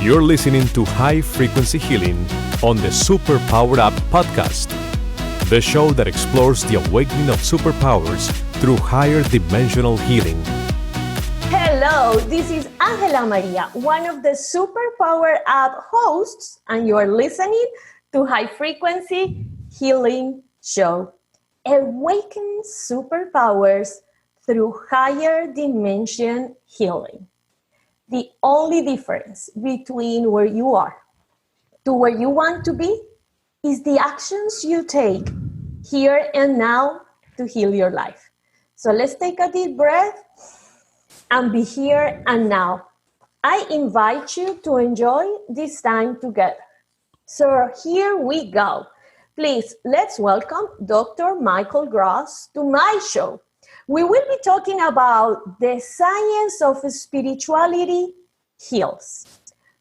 You're listening to High Frequency Healing on the Super Powered Up podcast, the show that explores the awakening of superpowers through higher dimensional healing. Hello, this is AngelaMaría, one of the Super Powered Up hosts, and you are listening to High Frequency Healing Show. Awaken superpowers through higher dimension healing. The only difference between where you are to where you want to be is the actions you take here and now to heal your life. So let's take a deep breath and be here and now. I invite you to enjoy this time together. So here we go. Please, let's welcome Dr. Michael Gross to my show. We will be talking about the science of spirituality heals.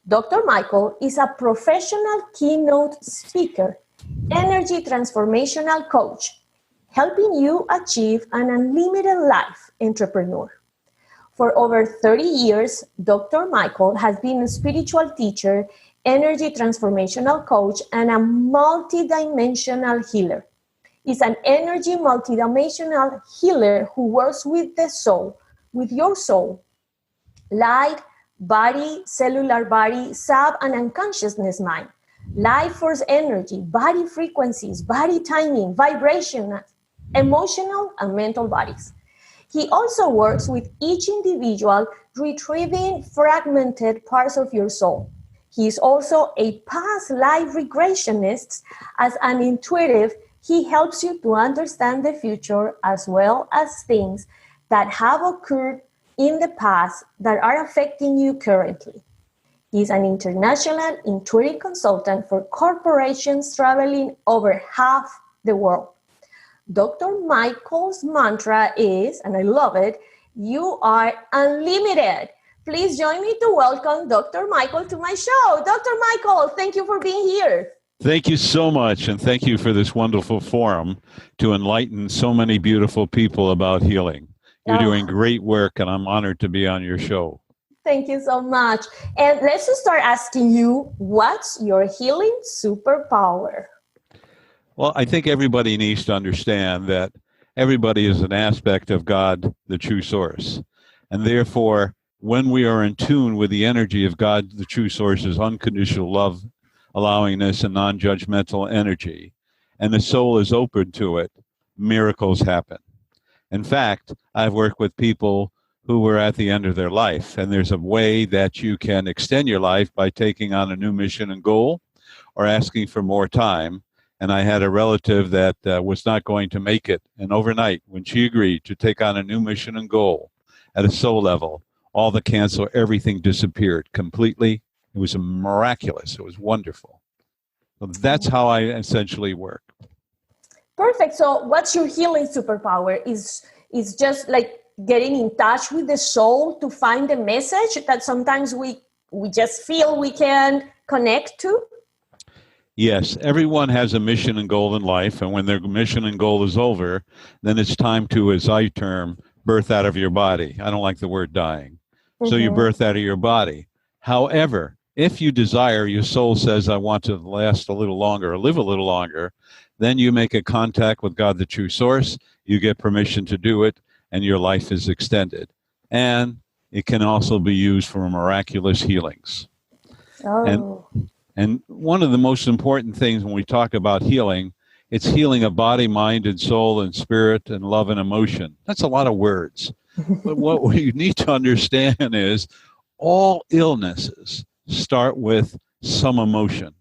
Dr. Michael is a professional keynote speaker, energy transformational coach, helping you achieve an unlimited life entrepreneur. For over 30 years, Dr. Michael has been a spiritual teacher, energy transformational coach, and a multidimensional healer. He's an energy multidimensional healer who works with the soul, with your soul, light, body, cellular body, sub and unconsciousness mind, life force energy, body frequencies, body timing, vibration, emotional and mental bodies. He also works with each individual, retrieving fragmented parts of your soul. He is also a past life regressionist. As an intuitive, he helps you to understand the future as well as things that have occurred in the past that are affecting you currently. He's an international intuitive consultant for corporations traveling over half the world. Dr. Michael's mantra is, and I love it, you are unlimited. Please join me to welcome Dr. Michael to my show. Dr. Michael, thank you for being here. Thank you so much, and thank you for this wonderful forum to enlighten so many beautiful people about healing. You're doing great work, and I'm honored to be on your show. Thank you so much. And let's just start asking you, what's your healing superpower? Well, I think everybody needs to understand that everybody is an aspect of God, the true source. And therefore, when we are in tune with the energy of God, the true source's unconditional love, allowingness, and non-judgmental energy, and the soul is open to it, miracles happen. In fact, I've worked with people who were at the end of their life, and there's a way that you can extend your life by taking on a new mission and goal or asking for more time. And I had a relative that was not going to make it, and overnight, when she agreed to take on a new mission and goal at a soul level, all the cancer, everything disappeared completely. It was miraculous. It was wonderful. So that's how I essentially work. Perfect. So what's your healing superpower? Is just like getting in touch with the soul to find the message that sometimes we just feel we can connect to? Yes, everyone has a mission and goal in life, and when their mission and goal is over, then it's time to, as I term, birth out of your body. I don't like the word dying. So you birth out of your body. However, if you desire, your soul says, I want to last a little longer or live a little longer, then you make a contact with God, the true source, you get permission to do it, and your life is extended. And it can also be used for miraculous healings. And one of the most important things when we talk about healing, it's healing of body, mind, and soul, and spirit, and love, and emotion. That's a lot of words. But what we need to understand is all illnesses start with some emotion.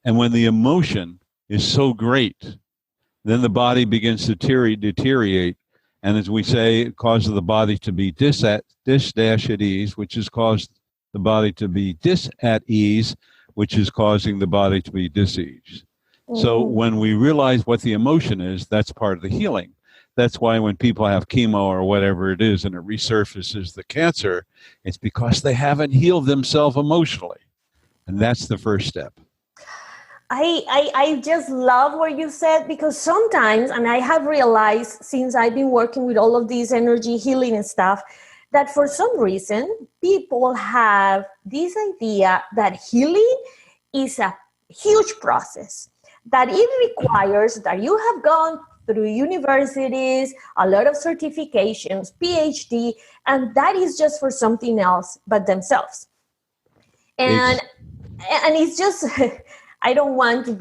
And when the emotion is so great, then the body begins to deteriorate. And as we say, it causes the body to be dis at ease, which has caused the body to be dis at ease, which is causing the body to be diseased. So when we realize what the emotion is, that's part of the healing. That's why when people have chemo or whatever it is and it resurfaces the cancer, it's because they haven't healed themselves emotionally. And that's the first step. I just love what you said, because sometimes, and I have realized since I've been working with all of these energy healing and stuff, that for some reason, people have this idea that healing is a huge process, that it requires that you have gone through universities, a lot of certifications, PhD, and that is just for something else but themselves. And it's just, I don't want to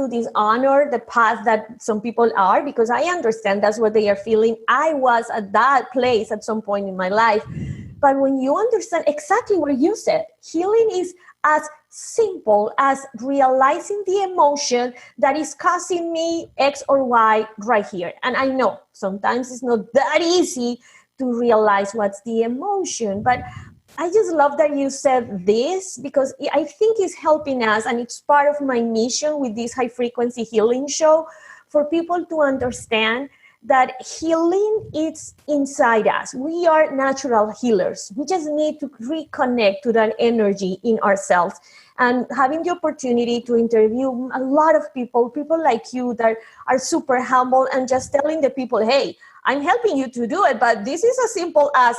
dishonor the path that some people are, because I understand that's what they are feeling. I was at that place at some point in my life. But when you understand exactly what you said, healing is as simple as realizing the emotion that is causing me X or Y right here. And I know sometimes it's not that easy to realize what's the emotion, but I just love that you said this, because I think it's helping us, and it's part of my mission with this high frequency healing show, for people to understand that healing is inside us. We are natural healers. We just need to reconnect to that energy in ourselves. And having the opportunity to interview a lot of people like you that are super humble, and just telling the people, hey, I'm helping you to do it, but this is as simple as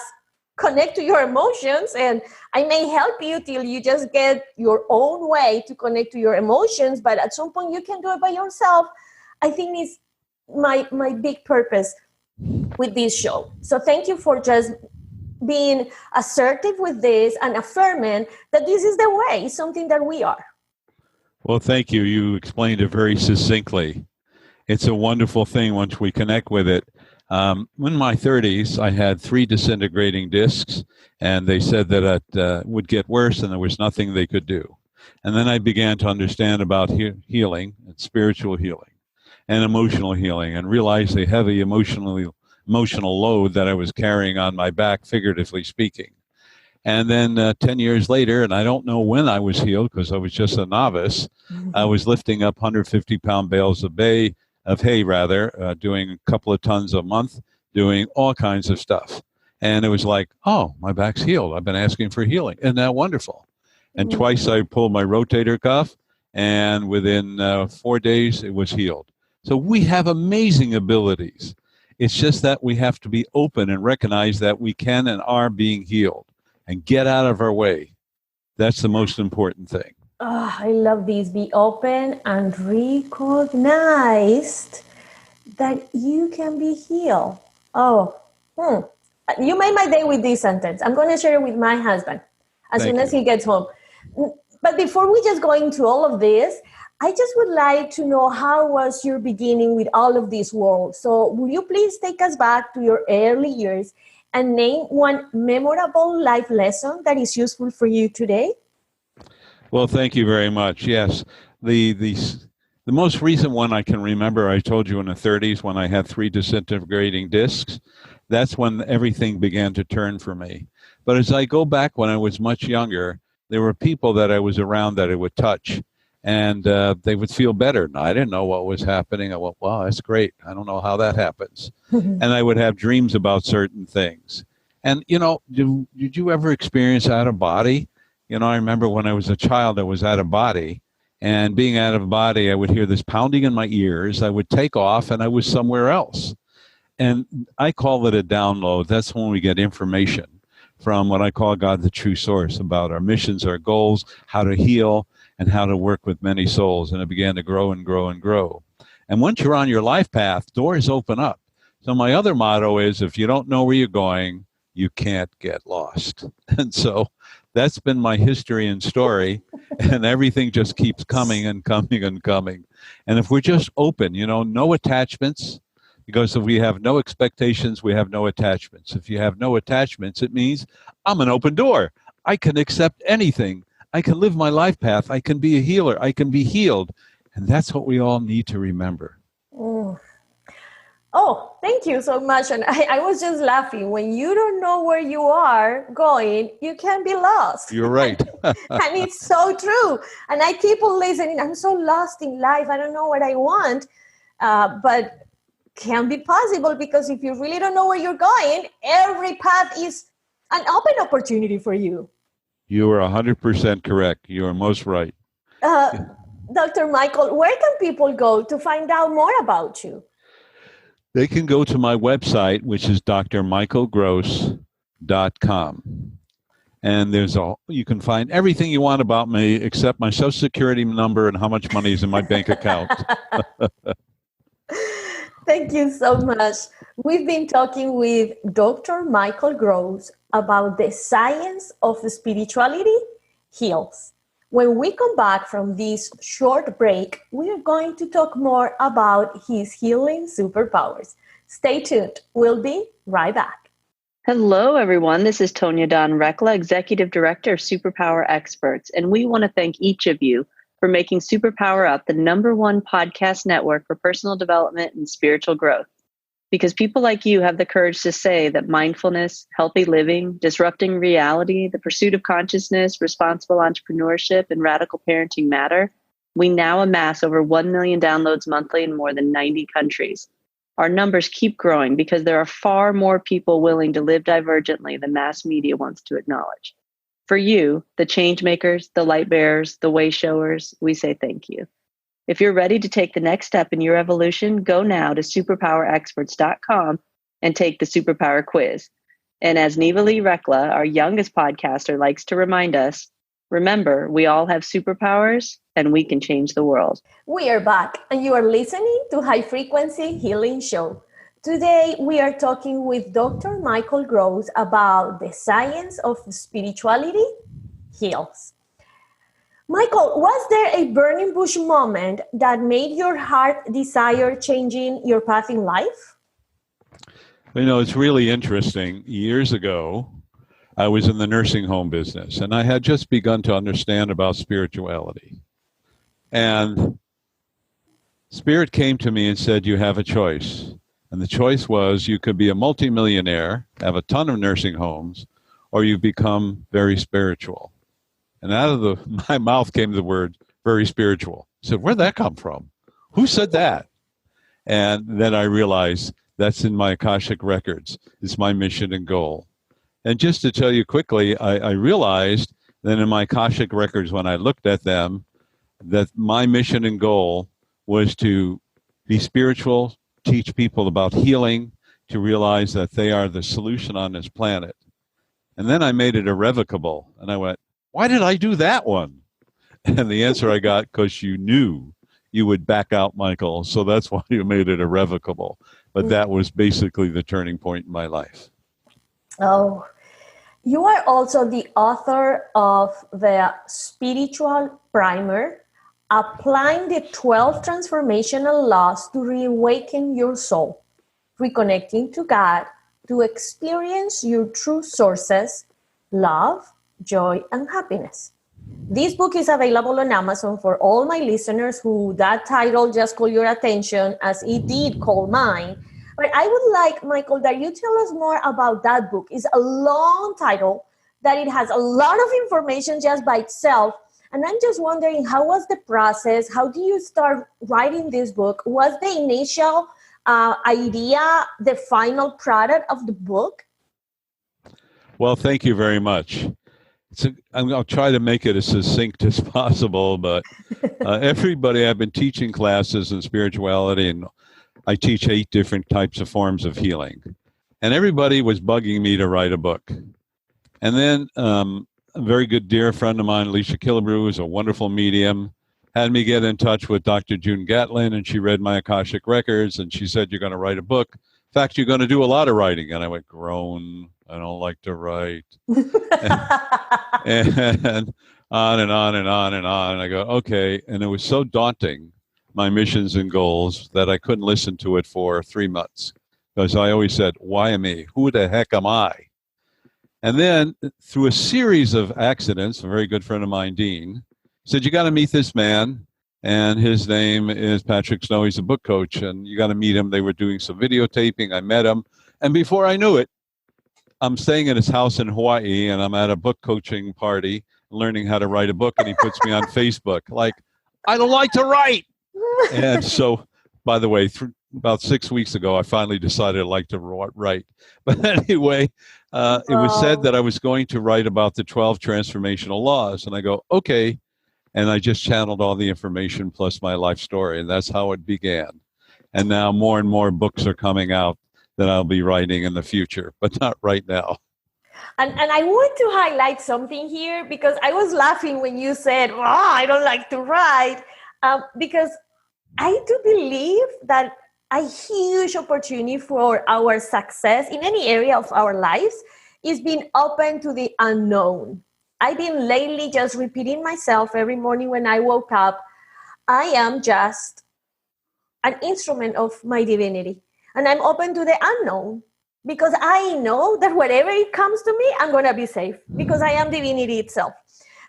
connect to your emotions, and I may help you till you just get your own way to connect to your emotions, but at some point you can do it by yourself. I think it's my big purpose with this show. So thank you for just being assertive with this and affirming that this is the way, something that we are. Well, thank you. You explained it very succinctly. It's a wonderful thing once we connect with it. In my 30s, I had 3 disintegrating discs, and they said that it would get worse and there was nothing they could do. And then I began to understand about healing and spiritual healing and emotional healing, and realized the heavy emotional load that I was carrying on my back, figuratively speaking. And then 10 years later, and I don't know when I was healed because I was just a novice, I was lifting up 150-pound bales of hay, doing a couple of tons a month, doing all kinds of stuff. And it was like, oh, my back's healed. I've been asking for healing. Isn't that wonderful? And twice I pulled my rotator cuff, and within 4 days, it was healed. So we have amazing abilities. It's just that we have to be open and recognize that we can and are being healed, and get out of our way. That's the most important thing. Oh, I love this. Be open and recognized that you can be healed. You made my day with this sentence. I'm going to share it with my husband as soon as he gets home. But before we just go into all of this, I just would like to know, how was your beginning with all of this world? So will you please take us back to your early years and name one memorable life lesson that is useful for you today? Well, thank you very much. Yes. The most recent one I can remember, I told you in the 30s when I had 3 disintegrating discs. That's when everything began to turn for me. But as I go back when I was much younger, there were people that I was around that I would touch, and they would feel better. And I didn't know what was happening. I went, wow, that's great. I don't know how that happens. And I would have dreams about certain things. And, did you ever experience out of body? I remember when I was a child, I was out of body. And being out of body, I would hear this pounding in my ears. I would take off, and I was somewhere else. And I call it a download. That's when we get information from what I call God, the true source, about our missions, our goals, how to heal, and how to work with many souls. And it began to grow and grow and grow. And once you're on your life path, doors open up. So my other motto is, if you don't know where you're going, you can't get lost. And so that's been my history and story. And everything just keeps coming and coming and coming. And if we're just open, no attachments, because if we have no expectations, we have no attachments. If you have no attachments, it means I'm an open door. I can accept anything. I can live my life path. I can be a healer. I can be healed. And that's what we all need to remember. Oh, thank you so much. And I was just laughing. When you don't know where you are going, you can be lost. You're right. And it's so true. And I keep on listening. I'm so lost in life. I don't know what I want. But can be possible, because if you really don't know where you're going, every path is an open opportunity for you. You are 100% correct. You are most right. Dr. Michael, where can people go to find out more about you? They can go to my website, which is drmichaelgross, And you can find everything you want about me except my social security number and how much money is in my bank account. Thank you so much. We've been talking with Dr. Michael Gross about the science of spirituality heals. When we come back from this short break, we are going to talk more about his healing superpowers. Stay tuned. We'll be right back. Hello, everyone. This is Tonya Don Rekla, Executive Director of Superpower Experts, and we want to thank each of you for making Superpower Up the #1 podcast network for personal development and spiritual growth. Because people like you have the courage to say that mindfulness, healthy living, disrupting reality, the pursuit of consciousness, responsible entrepreneurship, and radical parenting matter, we now amass over 1 million downloads monthly in more than 90 countries. Our numbers keep growing because there are far more people willing to live divergently than mass media wants to acknowledge. For you, the change makers, the light bearers, the way showers, we say thank you. If you're ready to take the next step in your evolution, go now to superpowerexperts.com and take the Superpower Quiz. And as Neva-Lee Rekla, our youngest podcaster, likes to remind us, remember, we all have superpowers and we can change the world. We are back and you are listening to High Frequency Healing Show. Today, we are talking with Dr. Michael Gross about the science of spirituality heals. Michael, was there a burning bush moment that made your heart desire changing your path in life? It's really interesting. Years ago, I was in the nursing home business, and I had just begun to understand about spirituality. And Spirit came to me and said, you have a choice. And the choice was you could be a multimillionaire, have a ton of nursing homes, or you become very spiritual. And out of my mouth came the word very spiritual. I said, where'd that come from? Who said that? And then I realized that's in my Akashic records. It's my mission and goal. And just to tell you quickly, I realized that in my Akashic records, when I looked at them, that my mission and goal was to be spiritual, teach people about healing, to realize that they are the solution on this planet. And then I made it irrevocable. And I went, why did I do that one? And the answer I got, because you knew you would back out, Michael. So that's why you made it irrevocable. But that was basically the turning point in my life. Oh, you are also the author of the Spiritual Primer, Applying the 12 Transformational Laws to Reawaken Your Soul, Reconnecting to God to Experience Your True Sources, Love, Joy, and Happiness. This book is available on Amazon for all my listeners who that title just called your attention, as it did call mine. But I would like, Michael, that you tell us more about that book. It's a long title, that it has a lot of information just by itself. And I'm just wondering, how was the process? How do you start writing this book? Was the initial idea the final product of the book? Well, thank you very much. I'll try to make it as succinct as possible, but everybody, I've been teaching classes in spirituality, and I teach 8 different types of forms of healing. And everybody was bugging me to write a book. And then a very good dear friend of mine, Alicia Killebrew, who's a wonderful medium, had me get in touch with Dr. June Gatlin, and she read my Akashic records, and she said, you're going to write a book. In fact, you're going to do a lot of writing. And I went, groan, I don't like to write. and on and on and on and on. And I go, okay. And it was so daunting, my missions and goals, that I couldn't listen to it for 3 months. Because I always said, why me? Who the heck am I? And then through a series of accidents, a very good friend of mine, Dean, said, you got to meet this man. And his name is Patrick Snow. He's a book coach, and you got to meet him. They were doing some videotaping. I met him. And before I knew it, I'm staying at his house in Hawaii, and I'm at a book coaching party, learning how to write a book, and he puts me on Facebook. Like, I don't like to write. And so, by the way, about 6 weeks ago, I finally decided I'd like to write. But anyway, it was said that I was going to write about the 12 transformational laws. And I go, okay. And I just channeled all the information plus my life story. And that's how it began. And now more and more books are coming out that I'll be writing in the future, but not right now. And I want to highlight something here because I was laughing when you said, oh, I don't like to write, because I do believe that a huge opportunity for our success in any area of our lives is being open to the unknown. I've been lately just repeating myself every morning when I woke up, I am just an instrument of my divinity. And I'm open to the unknown because I know that whatever it comes to me, I'm going to be safe because I am divinity itself.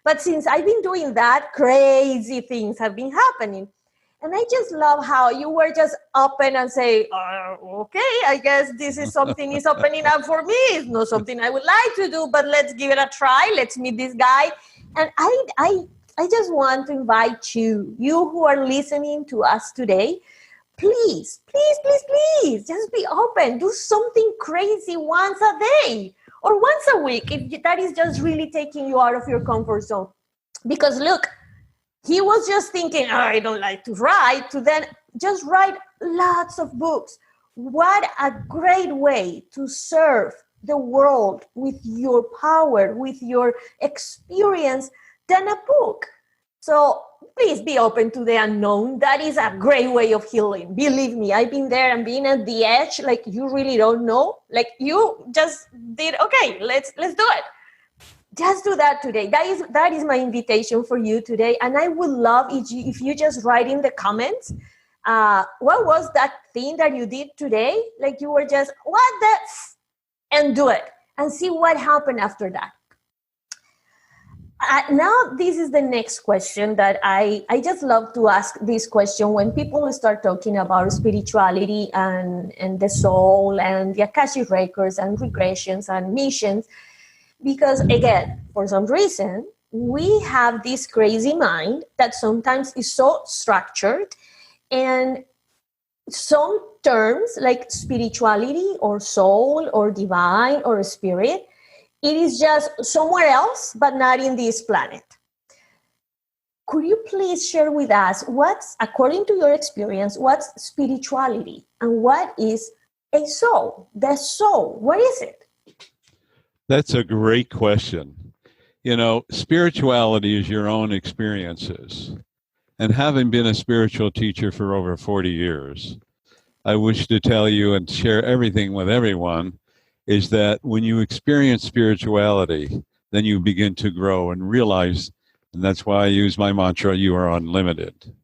But since I've been doing that, crazy things have been happening. And I just love how you were just open and say, okay, I guess this is something is opening up for me. It's not something I would like to do, but let's give it a try. Let's meet this guy. And I just want to invite you who are listening to us today, please, just be open. Do something crazy once a day or once a week if that is just really taking you out of your comfort zone. Because look, he was just thinking, I don't like to write, to then just write lots of books. What a great way to serve the world with your power, with your experience, than a book. So please be open to the unknown. That is a great way of healing. Believe me, I've been there and been at the edge, like you really don't know. Like you just did, okay, let's do it. Just do that today. That is my invitation for you today. And I would love if you just write in the comments, what was that thing that you did today? Like you were just, and do it and see what happened after that. Now, this is the next question that I just love to ask this question when people start talking about spirituality and the soul and the Akashic records and regressions and missions. Because again, for some reason, we have this crazy mind that sometimes is so structured, and some terms like spirituality or soul or divine or spirit, it is just somewhere else, but not in this planet. Could you please share with us according to your experience, what's spirituality and what is a soul? The soul, what is it? That's a great question. You know, spirituality is your own experiences. And having been a spiritual teacher for over 40 years, I wish to tell you and share everything with everyone is that when you experience spirituality, then you begin to grow and realize, and that's why I use my mantra, you are unlimited.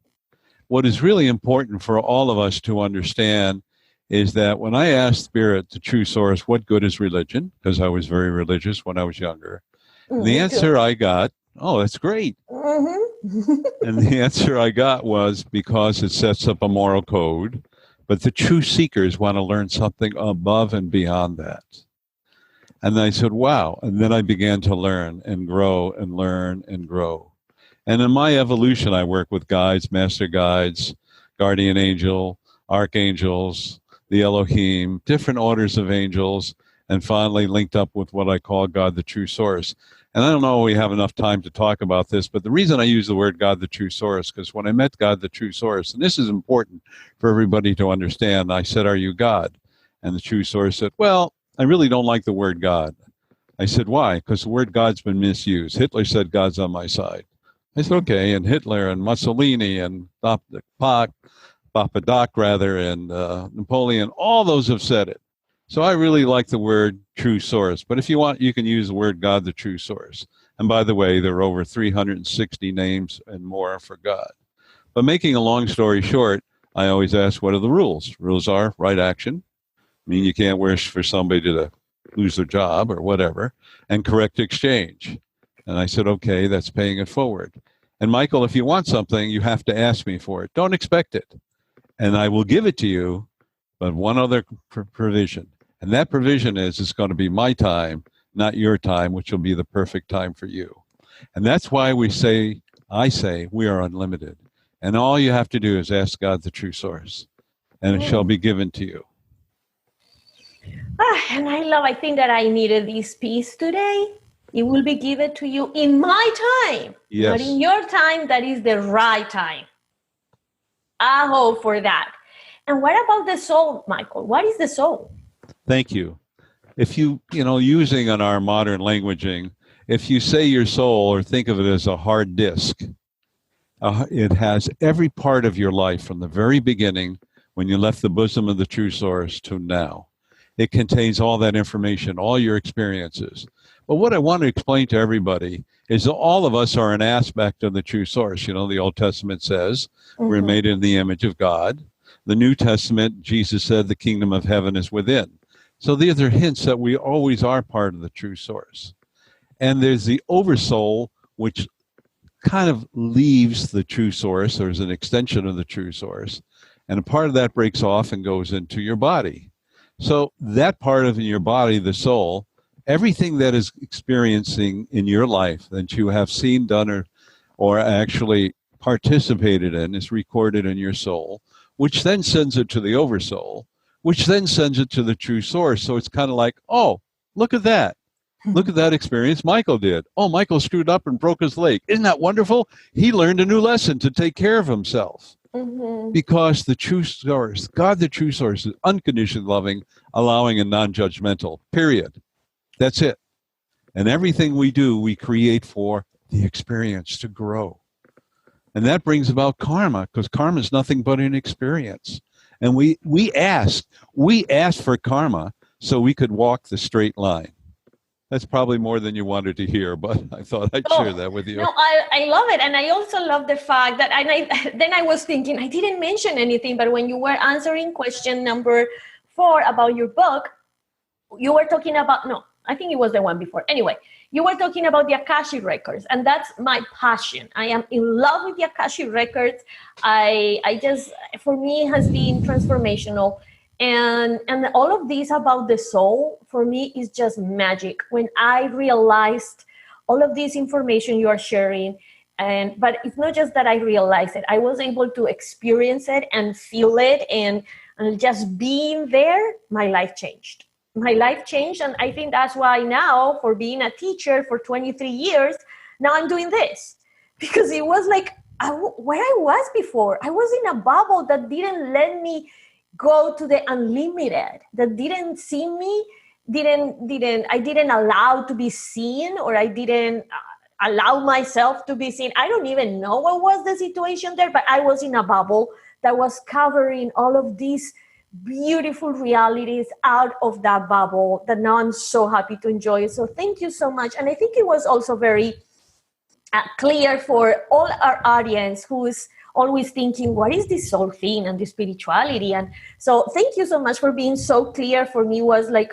What is really important for all of us to understand is that when I asked Spirit, the true source, what good is religion? Because I was very religious when I was younger. And the answer I got, oh, that's great. Mm-hmm. And the answer I got was because it sets up a moral code, but the true seekers want to learn something above and beyond that. And I said, wow. And then I began to learn and grow and learn and grow. And in my evolution, I work with guides, master guides, guardian angel, archangels, the Elohim, different orders of angels, and finally linked up with what I call God, the true source. And I don't know if we have enough time to talk about this, but the reason I use the word God, the true source, because when I met God, the true source, and this is important for everybody to understand, I said, are you God? And the true source said, well, I really don't like the word God. I said, why? Because the word God's been misused. Hitler said God's on my side. I said, okay, and Hitler and Mussolini and Papa Doc, and Napoleon, all those have said it. So I really like the word true source. But if you want, you can use the word God, the true source. And by the way, there are over 360 names and more for God. But making a long story short, I always ask, what are the rules? Rules are right action. I mean, you can't wish for somebody to lose their job or whatever. And correct exchange. And I said, okay, that's paying it forward. And Michael, if you want something, you have to ask me for it. Don't expect it. And I will give it to you, but one other provision. And that provision is it's going to be my time, not your time, which will be the perfect time for you. And that's why I say we are unlimited. And all you have to do is ask God, the true source, and it shall be given to you. And I think that I needed this piece today. It will be given to you in my time, yes. Not in your time. That is the right time. I hope for that. And what about the soul, Michael? What is the soul? Thank you. if using on our modern languaging, if you say your soul or think of it as a hard disk, it has every part of your life from the very beginning when you left the bosom of the true source to now. It contains all that information, all your experiences. But what I want to explain to everybody is that all of us are an aspect of the true source. The Old Testament says we're made in the image of God. The New Testament, Jesus said the kingdom of heaven is within. So these are hints that we always are part of the true source. And there's the oversoul, which kind of leaves the true source. There's an extension of the true source. And a part of that breaks off and goes into your body. So that part of your body, the soul, everything that is experiencing in your life that you have seen, done, or actually participated in is recorded in your soul, which then sends it to the oversoul, which then sends it to the true source. So it's kind of like, oh, look at that. Look at that experience Michael did. Oh, Michael screwed up and broke his leg. Isn't that wonderful? He learned a new lesson to take care of himself. Because the true source, God, the true source, is unconditionally loving, allowing, and non-judgmental, period. That's it. And everything we do, we create for the experience to grow. And that brings about karma, because karma is nothing but an experience. And we asked for karma so we could walk the straight line. That's probably more than you wanted to hear, but I thought I'd share that with you. No, I love it. And I also love the fact that, then I was thinking, I didn't mention anything, but when you were answering question number 4 about your book, you were talking about, no, I think it was the one before. Anyway, you were talking about the Akashic records, and that's my passion. I am in love with the Akashic records. I just, for me, it has been transformational. And all of this about the soul, for me, is just magic. When I realized all of this information you are sharing, but it's not just that I realized it. I was able to experience it and feel it, and just being there, my life changed. My life changed, and I think that's why now, for being a teacher for 23 years, now I'm doing this. Because it was like where I was before. I was in a bubble that didn't let me go to the unlimited, that didn't see me, I didn't allow to be seen, or I didn't allow myself to be seen. I don't even know what was the situation there, but I was in a bubble that was covering all of these beautiful realities out of that bubble that now I'm so happy to enjoy it. So thank you so much. And I think it was also very clear for all our audience who is always thinking, what is this soul thing and the spirituality? And so thank you so much for being so clear. For me was like,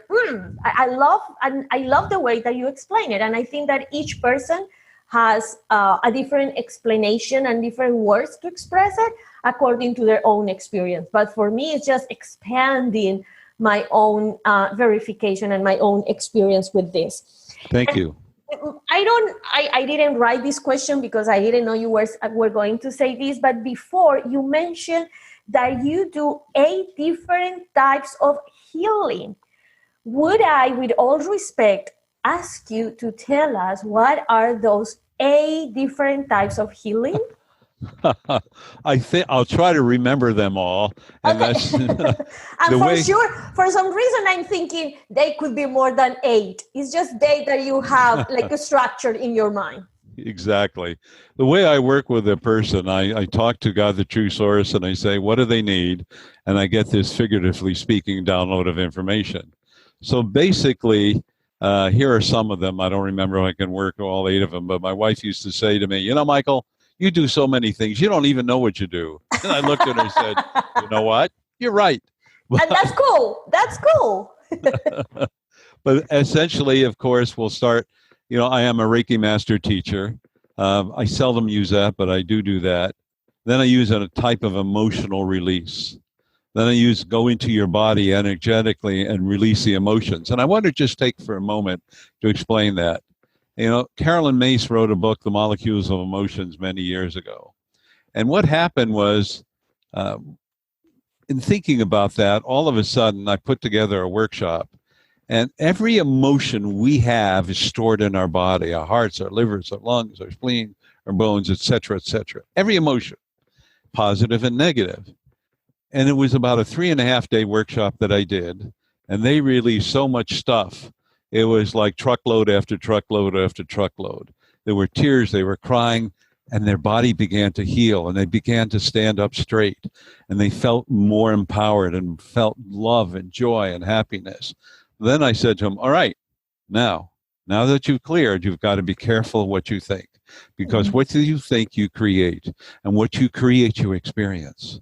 I love the way that you explain it. And I think that each person has a different explanation and different words to express it according to their own experience. But for me, it's just expanding my own verification and my own experience with this. Thank you. I didn't write this question because I didn't know you were going to say this, but before you mentioned that you do 8 different types of healing. Would I, with all respect, ask you to tell us what are those 8 different types of healing? I think I'll try to remember them all. And okay. that's and sure, for some reason, I'm thinking they could be more than 8. It's just that you have like a structure in your mind. Exactly. The way I work with a person, I talk to God, the true source, and I say, what do they need? And I get this, figuratively speaking, download of information. So basically, here are some of them. I don't remember if I can work all 8 of them, but my wife used to say to me, Michael, you do so many things. You don't even know what you do. And I looked at her and said, you know what? You're right. And that's cool. That's cool. But essentially, of course, we'll start, I am a Reiki master teacher. I seldom use that, but I do that. Then I use a type of emotional release. Then I use go into your body energetically and release the emotions. And I want to just take for a moment to explain that. Carolyn Mace wrote a book, The Molecules of Emotions, many years ago. And what happened was, in thinking about that, all of a sudden I put together a workshop. And every emotion we have is stored in our body, our hearts, our livers, our lungs, our spleen, our bones, et cetera, et cetera. Every emotion, positive and negative. And it was about a 3.5-day workshop that I did. and they released so much stuff. It was like truckload after truckload after truckload. There were tears, they were crying, and their body began to heal, and they began to stand up straight, and they felt more empowered and felt love and joy and happiness. Then I said to them, all right, now that you've cleared, you've got to be careful what you think, because what do you think you create, and what you create you experience.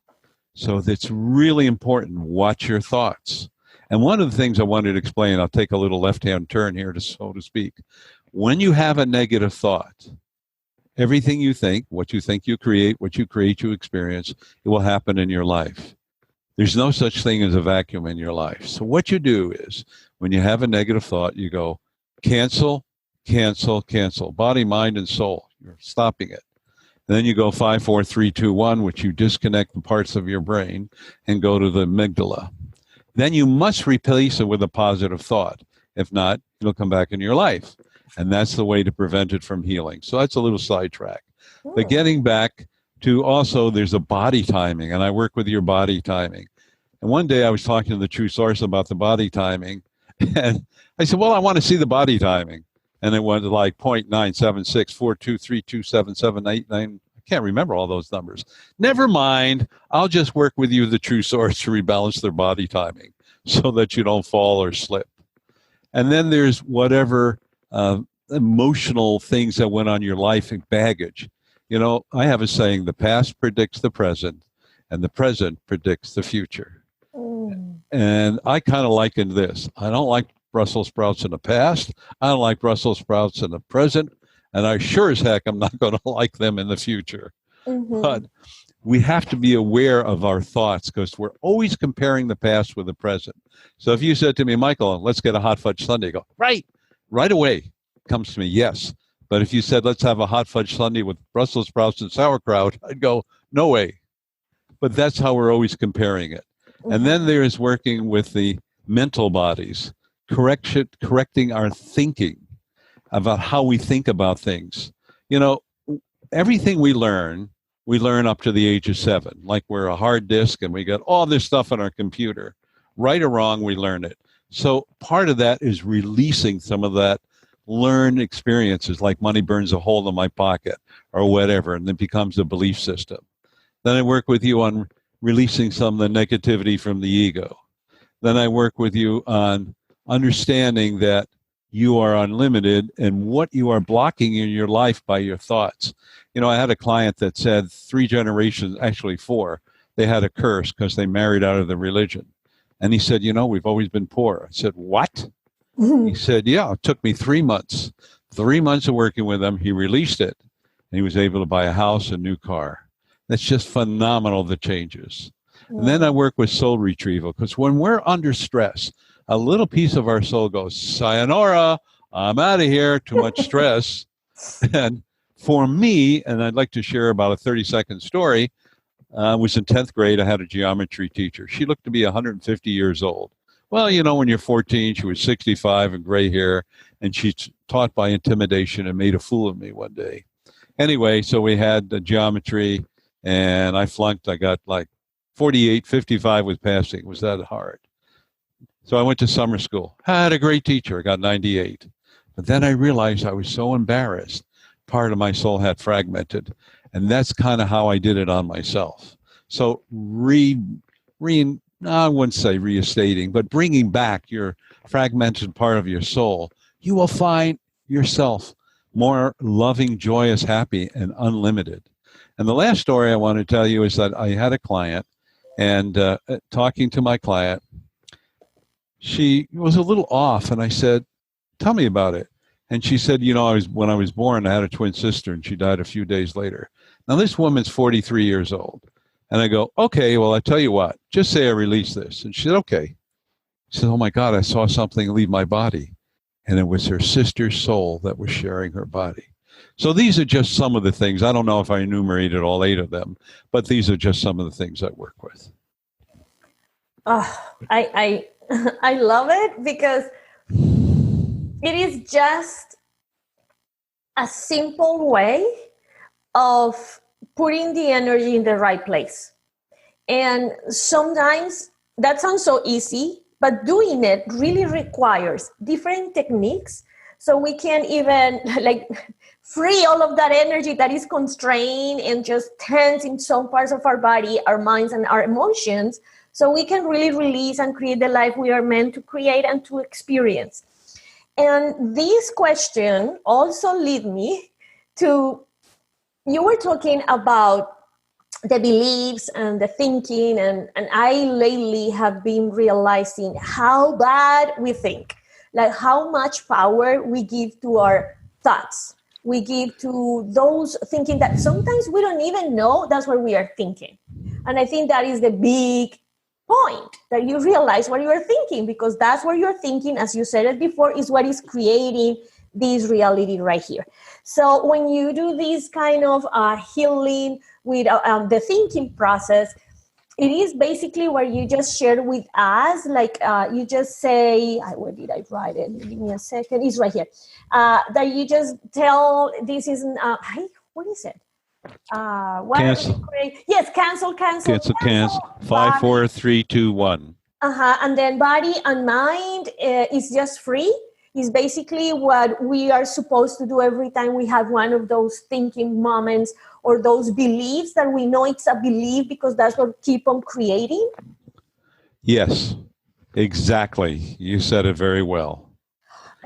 So that's really important. Watch your thoughts. And one of the things I wanted to explain, I'll take a little left-hand turn here, so to speak. When you have a negative thought, everything you think, what you think you create, what you create you experience, it will happen in your life. There's no such thing as a vacuum in your life. So what you do is, when you have a negative thought, you go, cancel, cancel, cancel. Body, mind, and soul. You're stopping it. Then you go 5, 4, 3, 2, 1, which you disconnect the parts of your brain and go to the amygdala. Then you must replace it with a positive thought. If not, it'll come back in your life. And that's the way to prevent it from healing. So that's a little sidetrack. But getting back to also, there's a body timing, and I work with your body timing. And one day I was talking to the True Source about the body timing, and I said, well, I want to see the body timing. And it went like 0.97642327789. I can't remember all those numbers. Never mind. I'll just work with you, the True Source, to rebalance their body timing so that you don't fall or slip. And then there's whatever emotional things that went on your life and baggage. You know, I have a saying, the past predicts the present, and the present predicts the future. And I kind of liken this. I don't like Brussels sprouts in the past. I don't like Brussels sprouts in the present. And I sure as heck, I'm not going to like them in the future. But we have to be aware of our thoughts, because we're always comparing the past with the present. So if you said to me, Michael, let's get a hot fudge sundae, I go, right away comes to me, yes. But if you said, let's have a hot fudge sundae with Brussels sprouts and sauerkraut, I'd go, no way. But that's how we're always comparing it. And then there's working with the mental bodies, correcting our thinking about how we think about things. You know, everything we learn up to the age of 7. Like we're a hard disk and we got all this stuff on our computer. Right or wrong, we learn it. So part of that is releasing some of that learned experiences, like money burns a hole in my pocket or whatever, and it becomes a belief system. Then I work with you on releasing some of the negativity from the ego. Then I work with you on understanding that you are unlimited and what you are blocking in your life by your thoughts. You know, I had a client that said 3 generations, actually 4, they had a curse because they married out of the religion. And he said, you know, we've always been poor. I said, what? He said, yeah, it took me 3 months. 3 months of working with him. He released it, and he was able to buy a house, a new car. That's just phenomenal, the changes. And then I work with soul retrieval, because when we're under stress, a little piece of our soul goes, sayonara, I'm out of here, too much stress. And for me, and I'd like to share about a 30-second story, I was in 10th grade. I had a geometry teacher. She looked to be 150 years old. Well, you know, when you're 14, she was 65 and gray hair, and she taught by intimidation and made a fool of me one day. Anyway, so we had the geometry, and I flunked. I got like 48, 55 with passing. It was that hard. So I went to summer school. I had a great teacher. I got 98. But then I realized I was so embarrassed. Part of my soul had fragmented. And that's kind of how I did it on myself. So I wouldn't say reinstating, but bringing back your fragmented part of your soul, you will find yourself more loving, joyous, happy, and unlimited. And the last story I want to tell you is that I had a client, and talking to my client, she was a little off, and I said, tell me about it. And she said, you know, when I was born, I had a twin sister, and she died a few days later. Now, this woman's 43 years old. And I go, okay, well, I tell you what, just say I release this. And she said, okay. She said, oh, my God, I saw something leave my body. And it was her sister's soul that was sharing her body. So these are just some of the things. I don't know if I enumerated all 8 of them, but these are just some of the things I work with. I love it, because it is just a simple way of putting the energy in the right place. And sometimes that sounds so easy, but doing it really requires different techniques. So we can even like free all of that energy that is constrained and just tense in some parts of our body, our minds and our emotions, so we can really release and create the life we are meant to create and to experience. And this question also led me to, you were talking about the beliefs and the thinking, and I lately have been realizing how bad we think, like how much power we give to our thoughts. We give to those thinking that sometimes we don't even know that's what we are thinking. And I think that is the big point, that you realize what you are thinking, because that's what you're thinking, as you said it before, is what is creating this reality right here. So when you do this kind of healing with the thinking process, it is basically where you just share with us, like you just say, where did I write it? Give me a second. It's right here. That you just tell, this isn't, what is it? Cancel. Yes, cancel. 5, 4, 3, 2, 1. And then body and mind is just free. Is basically what we are supposed to do every time we have one of those thinking moments or those beliefs that we know it's a belief because that's what keep on creating. Yes, exactly. You said it very well.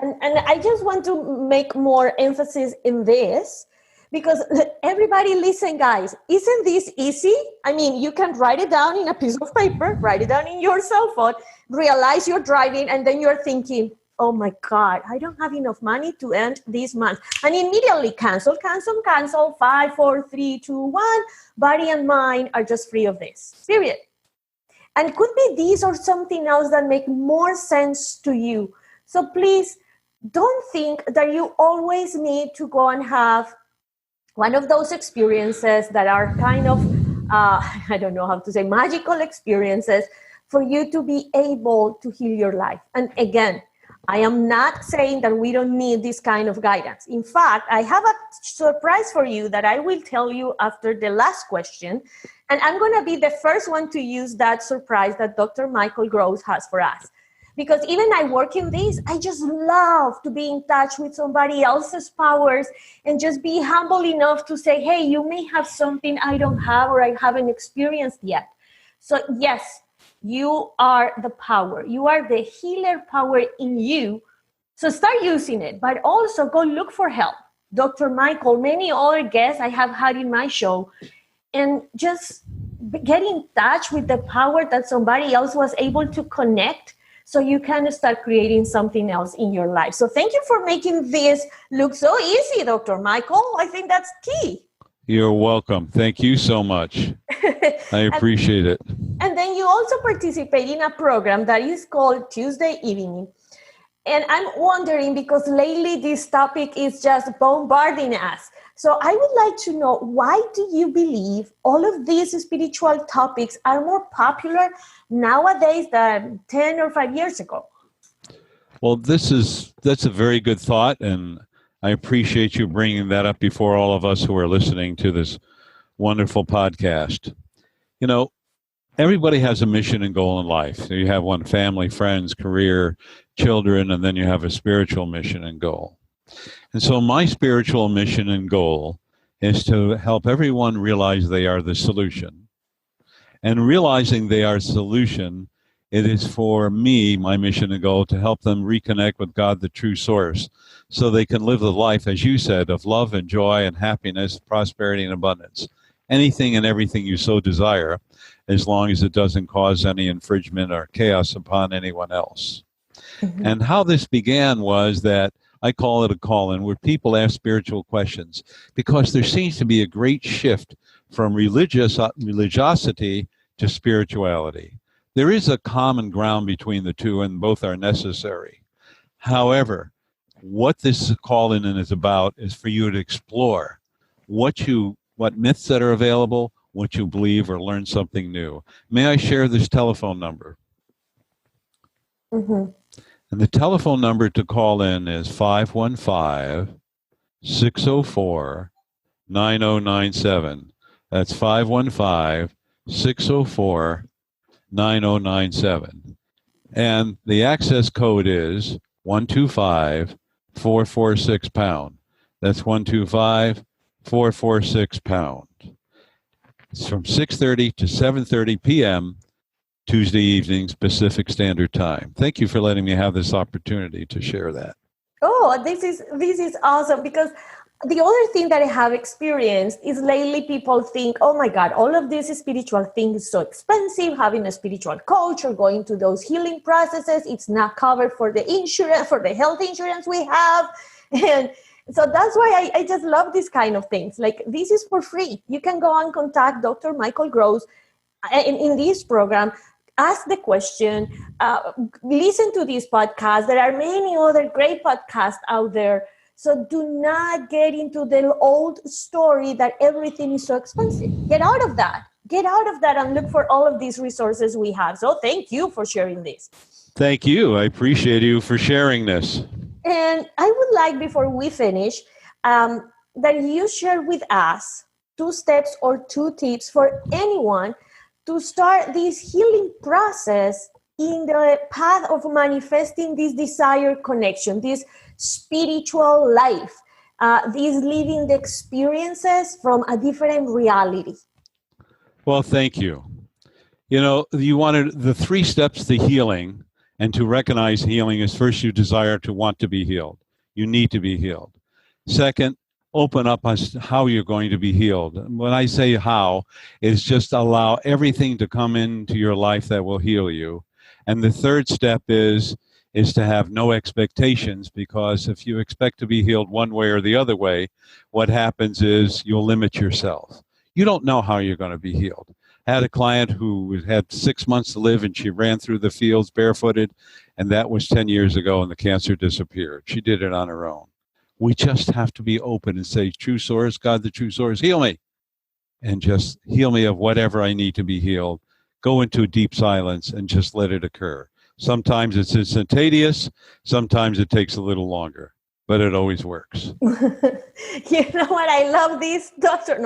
And I just want to make more emphasis in this, because everybody listen, guys, isn't this easy? I mean, you can write it down in a piece of paper, write it down in your cell phone, realize you're driving, and then you're thinking, oh my God, I don't have enough money to end this month. And immediately cancel. 5, 4, 3, 2, 1. Body and mind are just free of this, period. And it could be this or something else that make more sense to you. So please don't think that you always need to go and have one of those experiences that are kind of, I don't know how to say, magical experiences for you to be able to heal your life. And again, I am not saying that we don't need this kind of guidance. In fact, I have a surprise for you that I will tell you after the last question. And I'm going to be the first one to use that surprise that Dr. Michael Gross has for us. Because even I work in this, I just love to be in touch with somebody else's powers and just be humble enough to say, hey, you may have something I don't have or I haven't experienced yet. So yes, you are the power. You are the healer power in you. So start using it, but also go look for help. Dr. Michael, many other guests I have had in my show, and just get in touch with the power that somebody else was able to connect, so you can start creating something else in your life. So thank you for making this look so easy, Dr. Michael. I think that's key. You're welcome. Thank you so much. I appreciate it. And then you also participate in a program that is called Tuesday Evening. And I'm wondering, because lately this topic is just bombarding us. So I would like to know, why do you believe all of these spiritual topics are more popular nowadays than 10 or 5 years ago? Well, that's a very good thought, and I appreciate you bringing that up before all of us who are listening to this wonderful podcast. You know, everybody has a mission and goal in life. So you have one: family, friends, career, children, and then you have a spiritual mission and goal. And so my spiritual mission and goal is to help everyone realize they are the solution. And realizing they are the solution, it is for me, my mission and goal, to help them reconnect with God, the true source, so they can live the life, as you said, of love and joy and happiness, prosperity and abundance. Anything and everything you so desire, as long as it doesn't cause any infringement or chaos upon anyone else. Mm-hmm. And how this began was that I call it a call-in, where people ask spiritual questions, because there seems to be a great shift from religiosity to spirituality. There is a common ground between the two, and both are necessary. However, what this call-in is about is for you to explore what myths that are available, what you believe, or learn something new. May I share this telephone number? Mm-hmm. And the telephone number to call in is 515-604-9097. That's 515-604-9097. And the access code is 125-446-pound. That's 125-446-pound. It's from 6:30 to 7:30 p.m. Tuesday evenings, Pacific Standard Time. Thank you for letting me have this opportunity to share that. Oh, this is awesome, because the other thing that I have experienced is lately people think, oh my God, all of this spiritual thing is so expensive, having a spiritual coach or going to those healing processes, it's not covered for the insurance, for the health insurance we have. And so that's why I just love these kind of things. Like, this is for free. You can go and contact Dr. Michael Gross in this program. Ask the question, listen to this podcast. There are many other great podcasts out there. So do not get into the old story that everything is so expensive. Get out of that. Get out of that and look for all of these resources we have. So thank you for sharing this. Thank you. I appreciate you for sharing this. And I would like, before we finish, that you share with us 2 steps or 2 tips for anyone to start this healing process in the path of manifesting this desired connection, this spiritual life, this living the experiences from a different reality. Well, thank you. You know, you wanted the 3 steps to healing, and to recognize healing is, first, you desire to want to be healed. You need to be healed. Second, open up as to how you're going to be healed. When I say how, is just allow everything to come into your life that will heal you. And the third step is to have no expectations, because if you expect to be healed one way or the other way, what happens is you'll limit yourself. You don't know how you're going to be healed. I had a client who had 6 months to live, and she ran through the fields barefooted, and that was 10 years ago, and the cancer disappeared. She did it on her own. We just have to be open and say, true source, God, the true source, heal me. And just heal me of whatever I need to be healed. Go into deep silence and just let it occur. Sometimes it's instantaneous. Sometimes it takes a little longer, but it always works. You know what? I love this,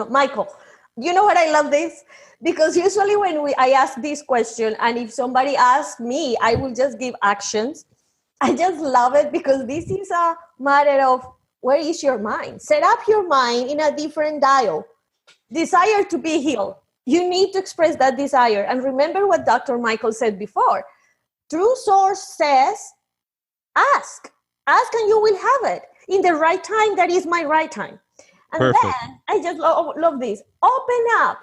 Michael. You know what? I love this, because usually when I ask this question, and if somebody asks me, I will just give actions. I just love it, because this is a matter of, where is your mind? Set up your mind in a different dial. Desire to be healed. You need to express that desire. And remember what Dr. Michael said before. True source says, ask. Ask and you will have it. In the right time, that is my right time. And Perfect. Then, I just love this. Open up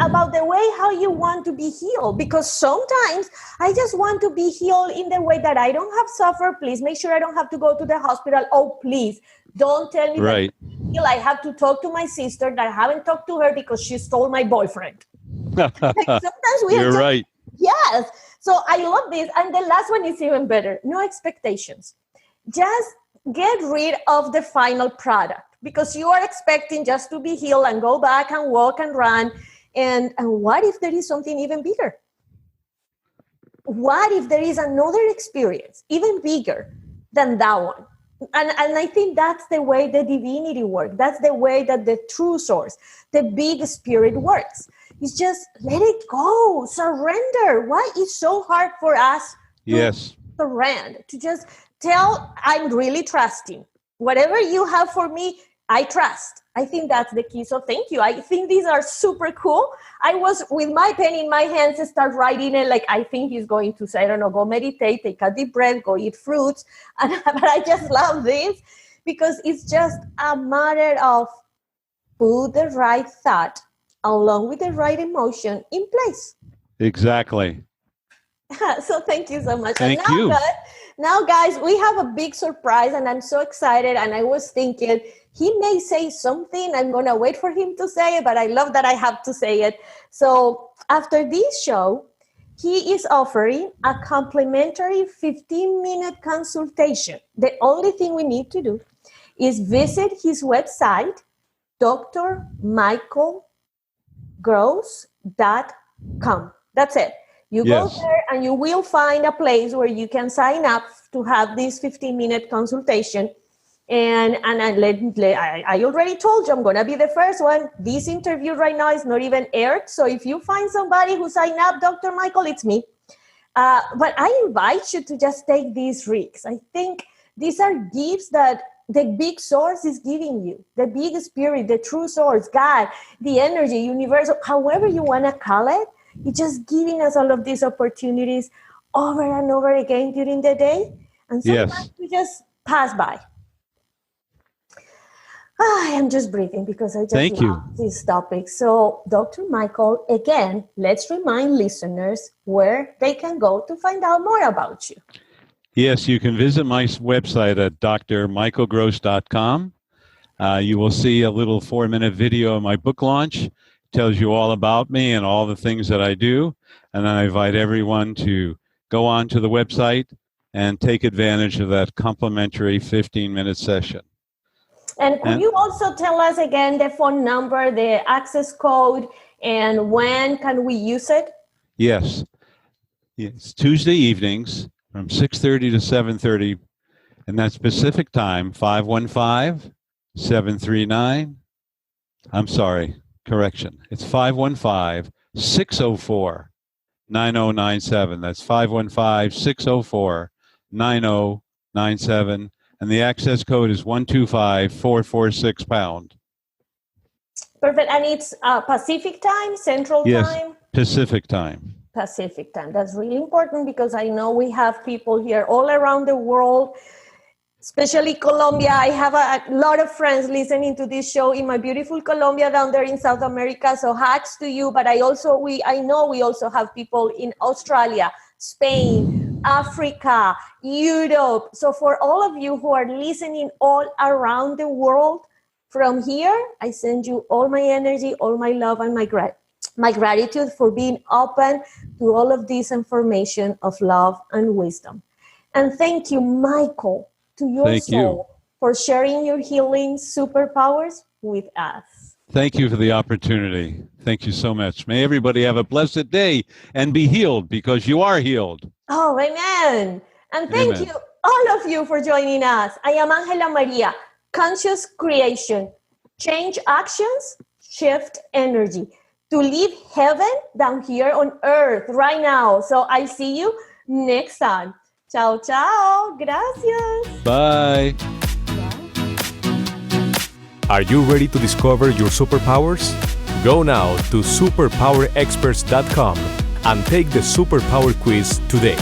about the way how you want to be healed, because sometimes I just want to be healed in the way that I don't have suffer. Please make sure I don't have to go to the hospital. Oh, please don't tell me Right. that I have to talk to my sister that I haven't talked to her because she stole my boyfriend. Like, sometimes we You're right. Yes. So I love this. And the last one is even better. No expectations. Just get rid of the final product, because you are expecting just to be healed and go back and walk and run. And what if there is something even bigger? What if there is another experience even bigger than that one? And I think that's the way the divinity works. That's the way that the true source, the big spirit works. It's just let it go, surrender. Why is so hard for us to surrender? To just tell, I'm really trusting. Whatever you have for me, I trust. I think that's the key. So thank you. I think these are super cool. I was with my pen in my hands and start writing it like I think he's going to say, I don't know, go meditate, take a deep breath, go eat fruits. But I just love this, because it's just a matter of put the right thought along with the right emotion in place. Exactly. So thank you so much. Thank you. Now, guys, we have a big surprise, and I'm so excited. And I was thinking he may say something. I'm going to wait for him to say it, but I love that I have to say it. So after this show, he is offering a complimentary 15-minute consultation. The only thing we need to do is visit his website, drmichaelgross.com. That's it. You go there and you will find a place where you can sign up to have this 15-minute consultation. And I already told you I'm going to be the first one. This interview right now is not even aired. So if you find somebody who signed up, Dr. Michael, it's me. But I invite you to just take these risks. I think these are gifts that the big source is giving you, the big spirit, the true source, God, the energy, universal, however you want to call it. It's just giving us all of these opportunities over and over again during the day. And sometimes we just pass by. I am just breathing because I just love this topic. So, Dr. Michael, again, let's remind listeners where they can go to find out more about you. Yes, you can visit my website at drmichaelgross.com. You will see a little 4-minute video of my book launch. It tells you all about me and all the things that I do. And I invite everyone to go on to the website and take advantage of that complimentary 15-minute session. And could you also tell us again the phone number, the access code, and when can we use it? Yes. It's Tuesday evenings from 6:30 to 7:30, and that's Pacific time, 515-739. I'm sorry, correction. It's 515-604-9097. That's 515-604-9097. And the access code is 125446#. Perfect. And it's Pacific time, Central time? Pacific time. Pacific time. That's really important because I know we have people here all around the world, especially Colombia. I have a lot of friends listening to this show in my beautiful Colombia down there in South America. So hats to you. But I know we also have people in Australia, Spain, Africa, Europe. So for all of you who are listening all around the world, from here, I send you all my energy, all my love, and my gratitude for being open to all of this information of love and wisdom. And thank you, Michael, to your soul for sharing your healing superpowers with us. Thank you for the opportunity. Thank you so much. May everybody have a blessed day and be healed because you are healed. Oh, amen. And thank you, all of you, for joining us. I am AngelaMaría. Conscious creation. Change actions, shift energy. To live heaven down here on earth right now. So I see you next time. Ciao, ciao. Gracias. Bye. Are you ready to discover your superpowers? Go now to superpowerexperts.com and take the superpower quiz today.